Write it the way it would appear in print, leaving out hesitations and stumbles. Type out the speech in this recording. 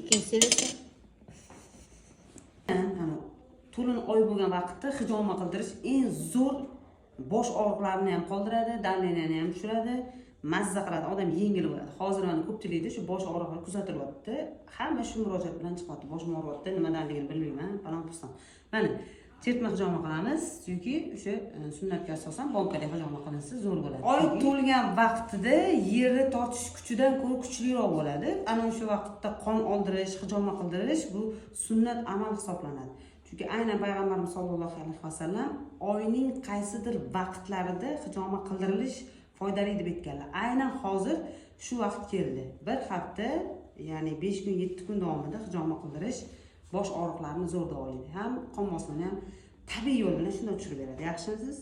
ikkinchisi esa to'lin oy bo'lgan vaqtda hijoma qildirish eng zo'r bosh og'riqlarini ham qoldiradi, davleniyani ham tushiradi, mazza qiladi, odam yengil bo'ladi. Hozir mana ko'pchilikda shu bosh og'riqlari kuzatilyapti. Hamma shu murojaat bilan chiqyapti. Boshim og'riyapti, nimadanligini bilmayman, falon qilsam. Mana chertma hijoma qilamiz, chunki o'sha sunnatga asosan bonkada hijoma qilinsa zo'r bo'ladi. Oy to'lgan vaqtida yerni tortish kuchidan ko'ra kuchliroq bo'ladi. Ana o'sha vaqtda qon oldirish, hijoma qildirish bu sunnat amal hisoblanadi. Chunki aynan payg'ambarimiz sollallohu alayhi vasallam oyning qaysidir vaqtlarida hijoma qildirilish foydali deb aytganlar. Aynan hozir shu vaqt keldi. Bir hafta, ya'ni 5 kun, 7 kun davomida hijoma qildirish bosh og'riqlarini zo'r davolaydi. Ham qon bosimini ham tabiiy yo'l bilan shunday tushirib beradi. Yaxshimisiz?